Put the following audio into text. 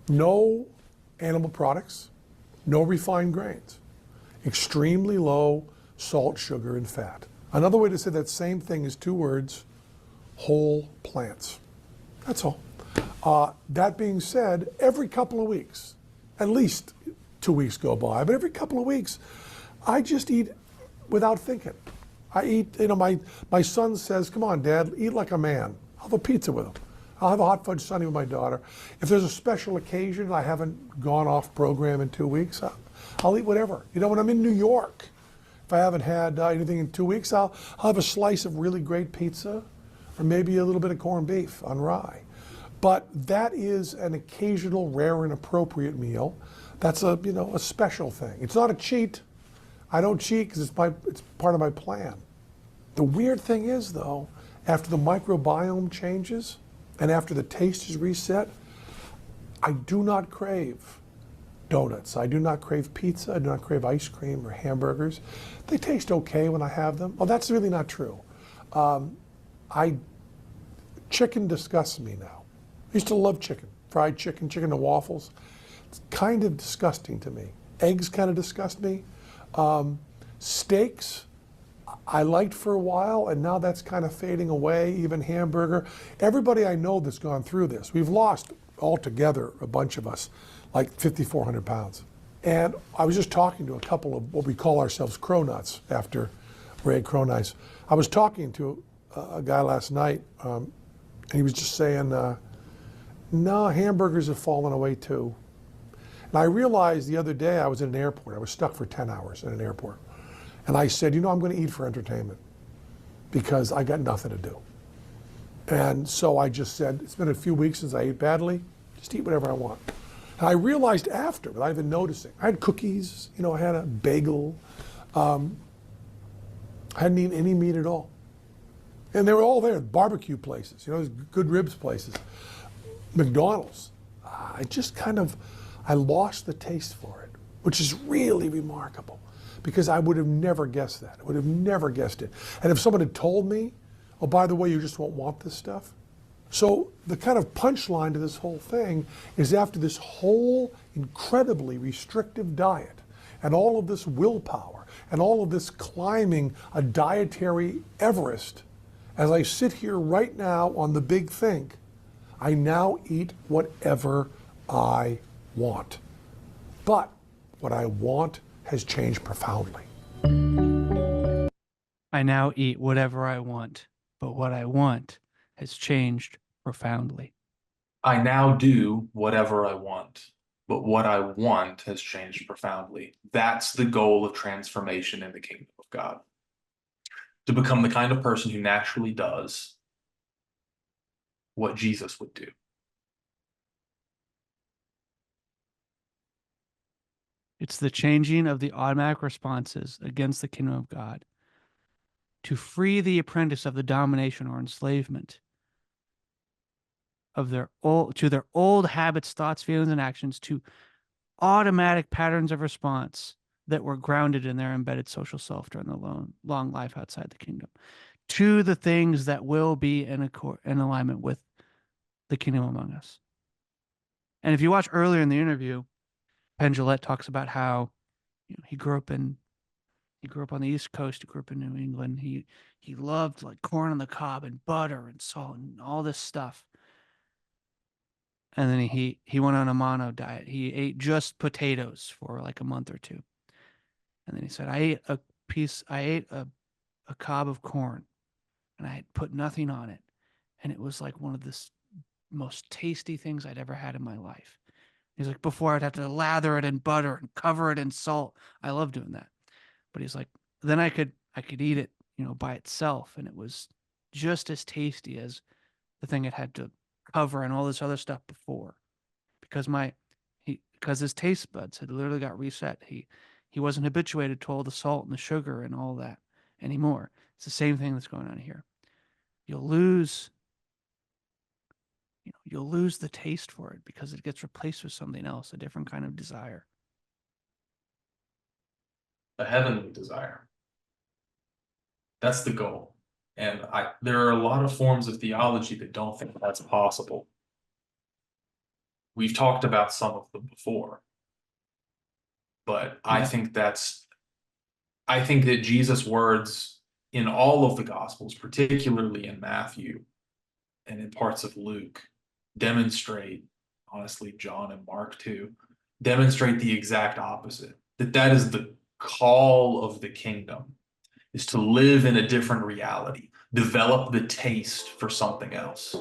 No animal products, no refined grains, extremely low salt, sugar, and fat. Another way to say that same thing is two words: whole plants. That's all. That being said, every couple of weeks, at least 2 weeks go by, but every couple of weeks, I just eat without thinking. I eat, my son says, come on, Dad, eat like a man. I'll have a pizza with him. I'll have a hot fudge sundae with my daughter. If there's a special occasion, I haven't gone off program in 2 weeks, I'll eat whatever. When I'm in New York, if I haven't had anything in 2 weeks, I'll have a slice of really great pizza or maybe a little bit of corned beef on rye. But that is an occasional, rare, and appropriate meal. That's a special thing. It's not a cheat. I don't cheat because it's part of my plan. The weird thing is, though, after the microbiome changes and after the taste is reset, I do not crave donuts. I do not crave pizza. I do not crave ice cream or hamburgers. They taste okay when I have them. Oh, that's really not true. Chicken disgusts me now. I used to love chicken, fried chicken, chicken and waffles. It's kind of disgusting to me. Eggs kind of disgust me. Steaks, I liked for a while, and now that's kind of fading away, even hamburger. Everybody I know that's gone through this, we've lost altogether, a bunch of us, like 5,400 pounds. And I was just talking to a couple of what we call ourselves cronuts after Ray Cronice. I was talking to a guy last night, and he was just saying, no, hamburgers have fallen away too. And I realized the other day I was in an airport. I was stuck for 10 hours in an airport. And I said, I'm going to eat for entertainment because I got nothing to do. And so I just said, it's been a few weeks since I ate badly. Just eat whatever I want. And I realized after, without even noticing, I had cookies, I had a bagel. I hadn't eaten any meat at all. And they were all there, barbecue places, good ribs places, McDonald's. I lost the taste for it, which is really remarkable because I would have never guessed that. I would have never guessed it. And if someone had told me, oh, by the way, you just won't want this stuff. So the kind of punchline to this whole thing is after this whole incredibly restrictive diet and all of this willpower and all of this climbing a dietary Everest, as I sit here right now on the big think, I now eat whatever I want. But what I want has changed profoundly. I now eat whatever I want, but what I want has changed profoundly. I now do whatever I want, but what I want has changed profoundly. That's the goal of transformation in the kingdom of God. To become the kind of person who naturally does what Jesus would do. It's the changing of the automatic responses against the kingdom of God to free the apprentice of the domination or enslavement of their old habits, thoughts, feelings, and actions to automatic patterns of response that were grounded in their embedded social self during the long life outside the kingdom, to the things that will be in alignment with the kingdom among us. And if you watch earlier in the interview, Penn Jillette talks about how he grew up on the East Coast. He grew up in New England. He loved like corn on the cob and butter and salt and all this stuff. And then he went on a mono diet. He ate just potatoes for like a month or two. And then he said, I ate a cob of corn and I had put nothing on it. And it was like one of the most tasty things I'd ever had in my life. He's like, before I'd have to lather it in butter and cover it in salt. I love doing that. But he's like, then I could eat it, by itself. And it was just as tasty as the thing it had to cover and all this other stuff before. Because his taste buds had literally got reset. He wasn't habituated to all the salt and the sugar and all that anymore. It's the same thing that's going on here. You'll lose the taste for it because it gets replaced with something else, a different kind of desire. A heavenly desire. That's the goal. And there are a lot of forms of theology that don't think that's possible. We've talked about some of them before. But I Yeah. think that Jesus' words in all of the Gospels, particularly in Matthew and in parts of Luke, demonstrate, honestly, John and Mark too, demonstrate the exact opposite. That is the call of the kingdom, is to live in a different reality, develop the taste for something else.